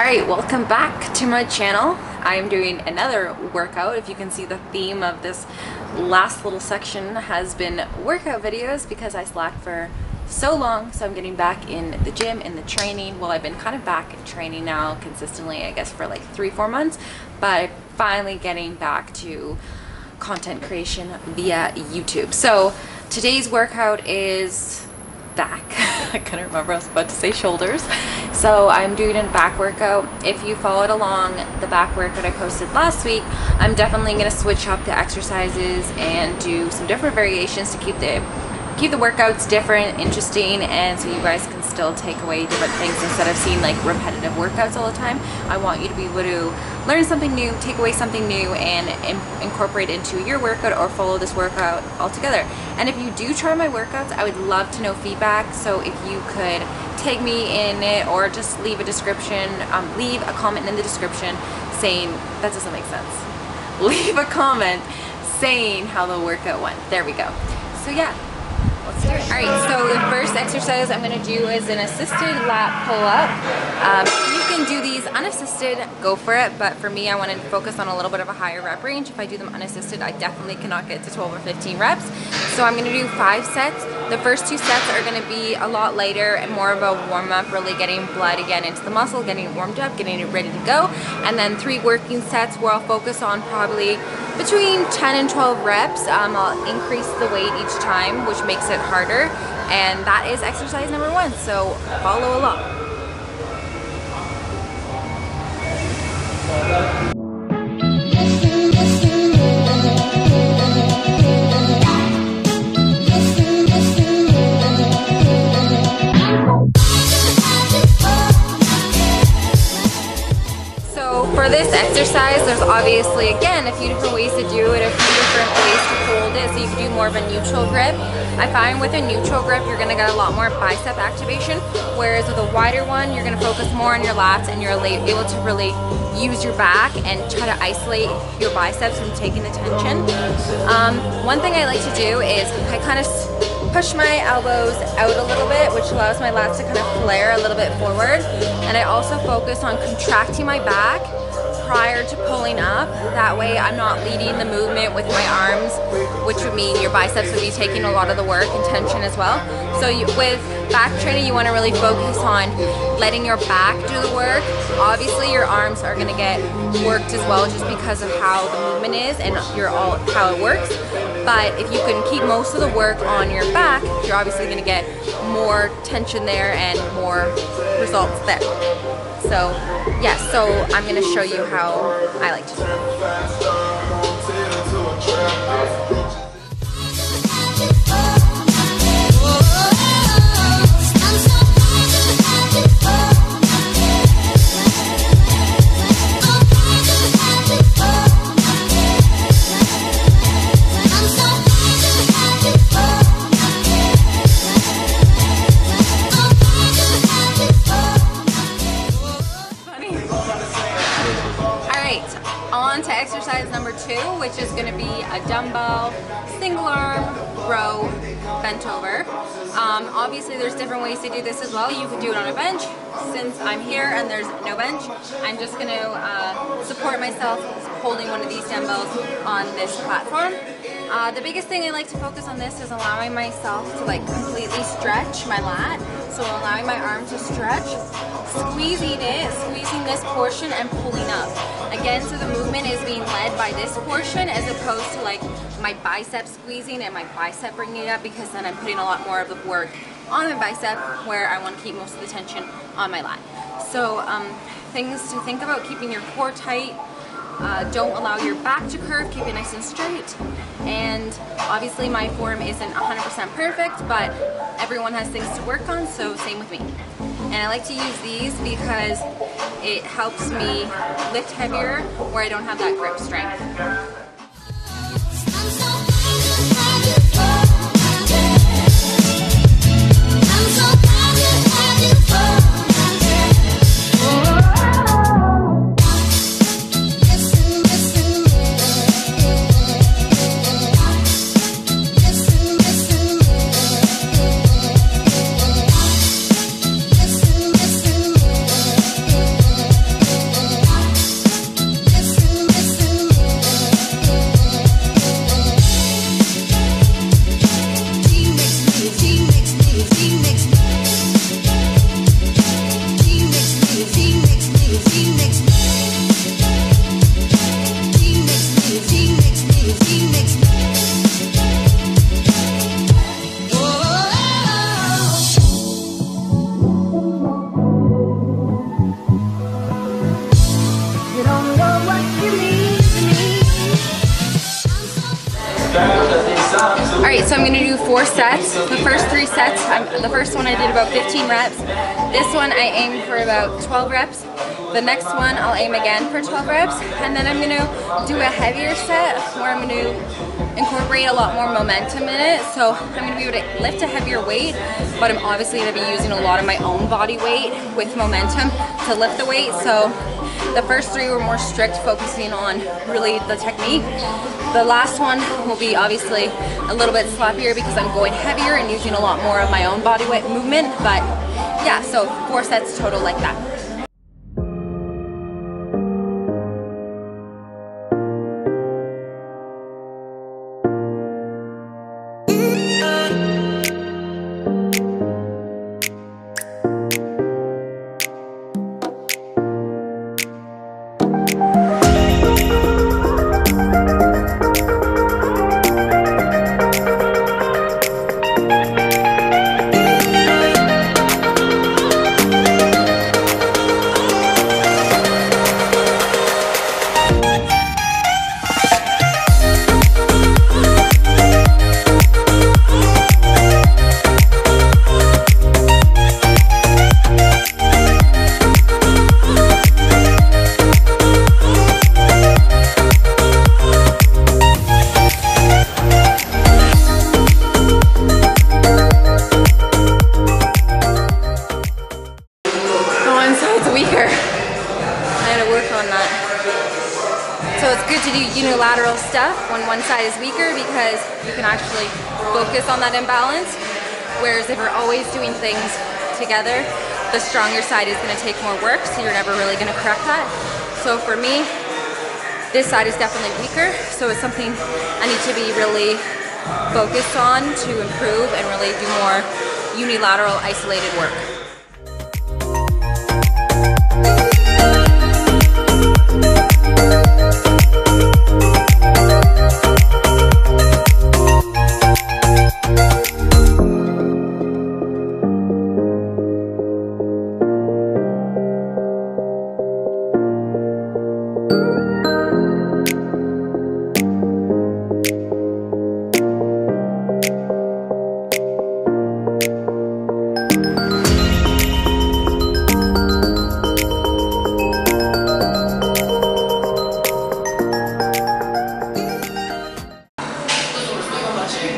Alright, welcome back to my channel. I'm doing another workout. If you can see, the theme of this last little section has been workout videos because I slacked for so long. So I'm getting back in the gym, in the training. Well, I've been kind of back in training now consistently, I guess, for like 3-4 months, but I'm finally getting back to content creation via YouTube. So today's workout is back. I couldn't remember, I was about to say shoulders. So I'm doing a back workout. If you followed along the back workout I posted last week, I'm definitely going to switch up the exercises and do some different variations to keep the workouts different, interesting, and so you guys can still take away different things instead of seeing like repetitive workouts all the time. I want you to be able to learn something new, take away something new, and incorporate into your workout or follow this workout altogether. And if you do try my workouts, I would love to know feedback. So if you could tag me in it or just leave a description, leave a comment in the description saying, that doesn't make sense. Leave a comment saying how the workout went. There we go. So yeah. Alright, so the first exercise I'm going to do is an assisted lat pull-up. You can do these unassisted, go for it, but for me I want to focus on a little bit of a higher rep range. If I do them unassisted, I definitely cannot get to 12 or 15 reps. So I'm going to do 5 sets. The first 2 sets are going to be a lot lighter and more of a warm-up, really getting blood again into the muscle, getting it warmed up, getting it ready to go. And then 3 working sets where I'll focus on probably between 10 and 12 reps. I'll increase the weight each time, which makes it harder, and that is exercise number 1, so follow along. For this exercise, there's obviously, again, a few different ways to do it, a few different ways to hold it, so you can do more of a neutral grip. I find with a neutral grip, you're going to get a lot more bicep activation, whereas with a wider one, you're going to focus more on your lats and you're able to really use your back and try to isolate your biceps from taking the tension. One thing I like to do is I kind of push my elbows out a little bit, which allows my lats to kind of flare a little bit forward, and I also focus on contracting my back prior to pulling up. That way I'm not leading the movement with my arms, which would mean your biceps would be taking a lot of the work and tension as well. So with back training, you want to really focus on letting your back do the work. Obviously your arms are going to get worked as well just because of how the movement is and how it works. But if you can keep most of the work on your back, you're obviously going to get more tension there and more results there. So yes, so I'm going to show you how I like to do it. On to exercise number 2, which is going to be a dumbbell single arm row bent over. Obviously there's different ways to do this as well. You could do it on a bench. Since I'm here and there's no bench, I'm just going to support myself holding one of these dumbbells on this platform. The biggest thing I like to focus on this is allowing myself to like completely stretch my lat. So allowing my arm to stretch, squeezing this portion and pulling up. Again, so the movement is being led by this portion as opposed to like my bicep squeezing and my bicep bringing it up, because then I'm putting a lot more of the work on my bicep where I want to keep most of the tension on my lat. So things to think about: keeping your core tight, don't allow your back to curve, keep it nice and straight. And obviously my form isn't 100% perfect, but everyone has things to work on, so same with me. And I like to use these because it helps me lift heavier where I don't have that grip strength. Alright, so I'm going to do 4 sets. The first 3 sets, the first one I did about 15 reps. This one I aimed for about 12 reps. The next one I'll aim again for 12 reps. And then I'm going to do a heavier set where I'm going to incorporate a lot more momentum in it. So I'm going to be able to lift a heavier weight, but I'm obviously going to be using a lot of my own body weight with momentum to lift the weight. So the first 3 were more strict, focusing on really the technique. The last one will be obviously a little bit sloppier because I'm going heavier and using a lot more of my own body weight movement. But yeah, so 4 sets total like that. Weaker. I had to work on that. So it's good to do unilateral stuff when one side is weaker because you can actually focus on that imbalance. Whereas if you're always doing things together, the stronger side is going to take more work, so you're never really going to correct that. So for me, this side is definitely weaker, so it's something I need to be really focused on to improve and really do more unilateral isolated work.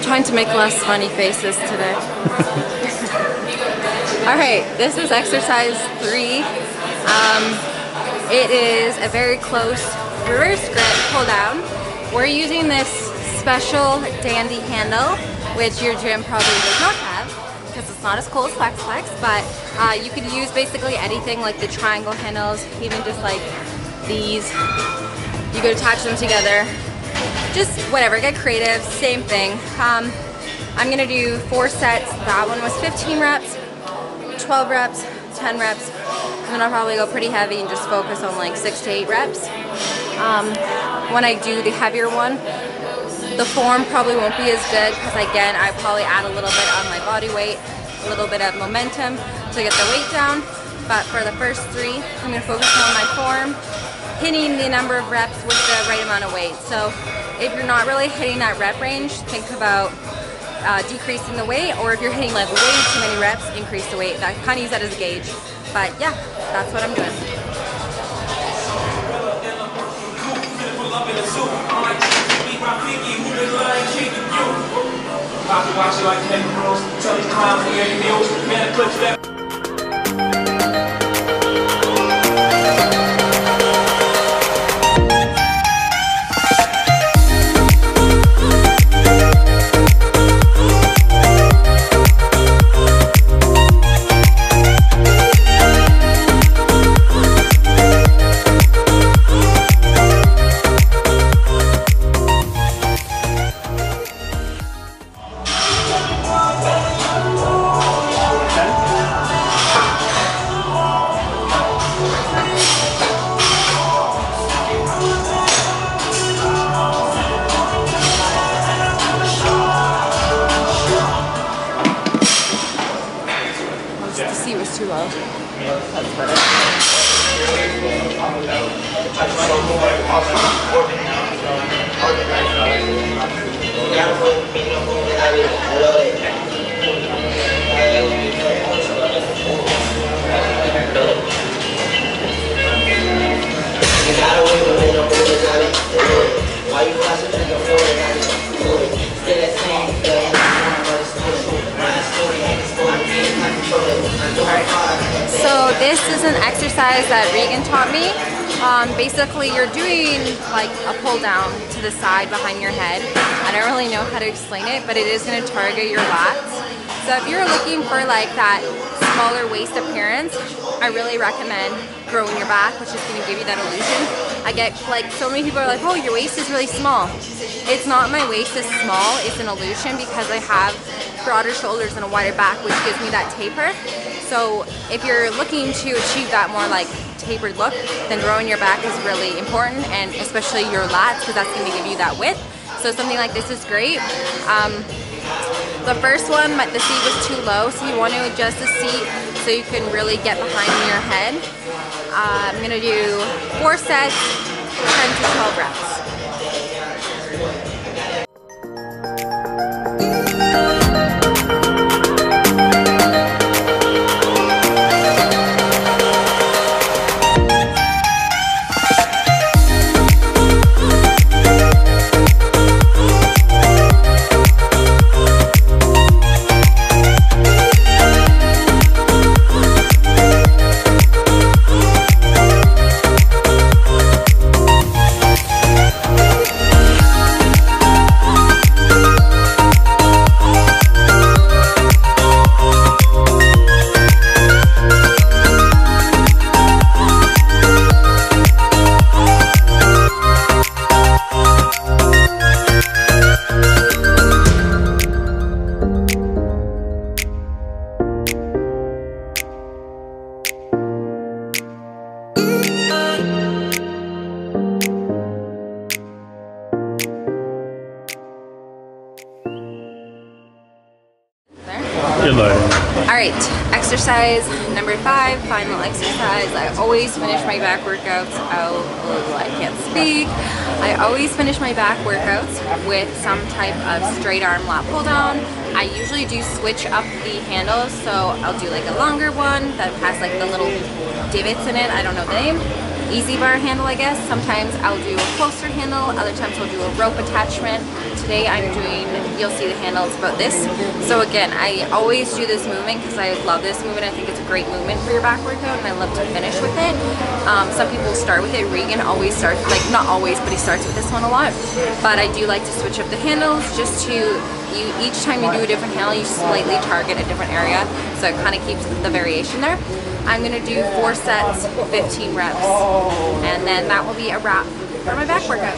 Trying to make less funny faces today. Alright, this is exercise 3. It is a very close reverse grip pull down. We're using this special dandy handle, which your gym probably does not have because it's not as cool as Flex, but you could use basically anything like the triangle handles, even just like these. You could attach them together. Just whatever, get creative, same thing. I'm gonna do 4 sets. That one was 15 reps, 12 reps, 10 reps. And then I'll probably go pretty heavy and just focus on like 6 to 8 reps. When I do the heavier one, the form probably won't be as good because again, I probably add a little bit of my body weight, a little bit of momentum to get the weight down. But for the first 3, I'm gonna focus on my form, hitting the number of reps with the right amount of weight. So if you're not really hitting that rep range, think about decreasing the weight, or if you're hitting like way too many reps, increase the weight. I kind of use that as a gauge. But yeah, that's what I'm doing. Too low. That's better. this is an exercise that Regan taught me. Basically, you're doing like a pull down to the side behind your head. I don't really know how to explain it, but it is going to target your lats. So if you're looking for like that smaller waist appearance, I really recommend growing your back, which is going to give you that illusion. I get like so many people are like, oh, your waist is really small. It's not my waist is small, it's an illusion because I have broader shoulders and a wider back, which gives me that taper. So if you're looking to achieve that more like tapered look, then growing your back is really important, and especially your lats, because that's going to give you that width. So something like this is great. The first one, the seat was too low, so you want to adjust the seat so you can really get behind your head. I'm going to do 4 sets, 10 to 12 reps. Alright, exercise number 5, final exercise. I always finish my back workouts I can't speak. I always finish my back workouts with some type of straight arm lat pull down. I usually do switch up the handles, so I'll do like a longer one that has like the little divots in it, I don't know the name. Easy bar handle, I guess. Sometimes I'll do a closer handle, other times I'll do a rope attachment. Today I'm doing, you'll see the handles about this. So again, I always do this movement because I love this movement. I think it's a great movement for your back workout, and I love to finish with it. Some people start with it. Regan always starts, like not always, but he starts with this one a lot. But I do like to switch up the handles just to, each time you do a different handle, you slightly target a different area. So it kind of keeps the variation there. I'm going to do 4 sets, 15 reps, and then that will be a wrap for my back workout.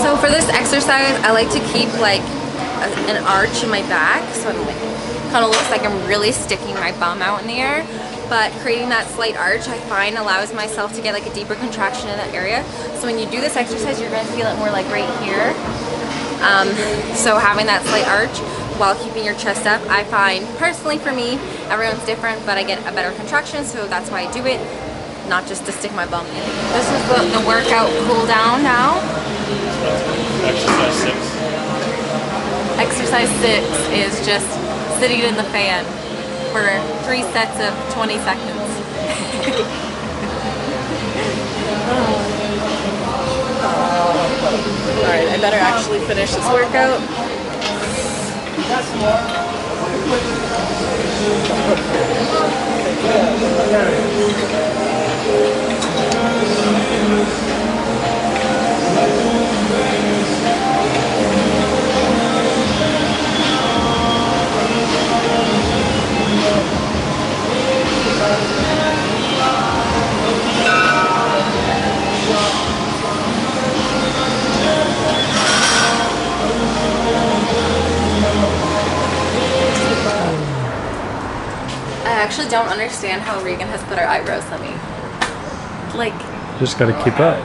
So for this exercise, I like to keep like an arch in my back, so I'm like, kind of looks like I'm really sticking my bum out in the air, but creating that slight arch I find allows myself to get like a deeper contraction in that area. So when you do this exercise, you're going to feel it more like right here. So having that slight arch while keeping your chest up, I find personally for me, everyone's different, but I get a better contraction, so that's why I do it, not just to stick my bum in. This is the workout cool down now. Exercise 6. Exercise 6 is just sitting in the fan for 3 sets of 20 seconds. Alright, I better actually finish this workout. I actually don't understand how Regan has put her eyebrows on me. Like, just gotta keep up.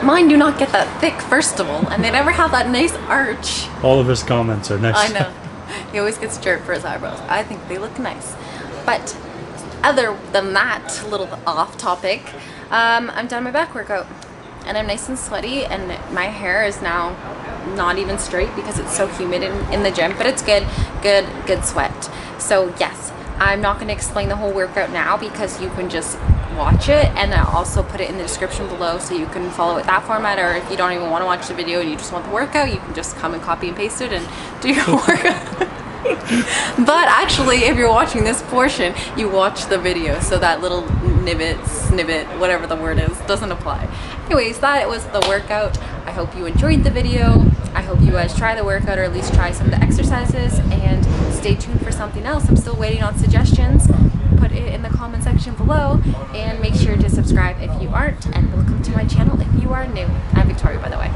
Mine do not get that thick, first of all, and they never have that nice arch. All of his comments are nice. I know. He always gets jerked for his eyebrows. I think they look nice. But other than that, little off topic, I'm done my back workout. And I'm nice and sweaty, and my hair is now not even straight because it's so humid in the gym, but it's good sweat. So yes, I'm not going to explain the whole workout now because you can just watch it, and I'll also put it in the description below so you can follow it that format, or if you don't even want to watch the video and you just want the workout, you can just come and copy and paste it and do your workout. But actually, if you're watching this portion, you watch the video, so that little snippet, whatever the word is, doesn't apply. Anyways, that was the workout. I hope you enjoyed the video. I hope you guys try the workout, or at least try some of the exercises, and stay tuned for something else. I'm still waiting on suggestions. Put it in the comment section below, and make sure to subscribe if you aren't, and welcome to my channel if you are new. I'm Victoria, by the way.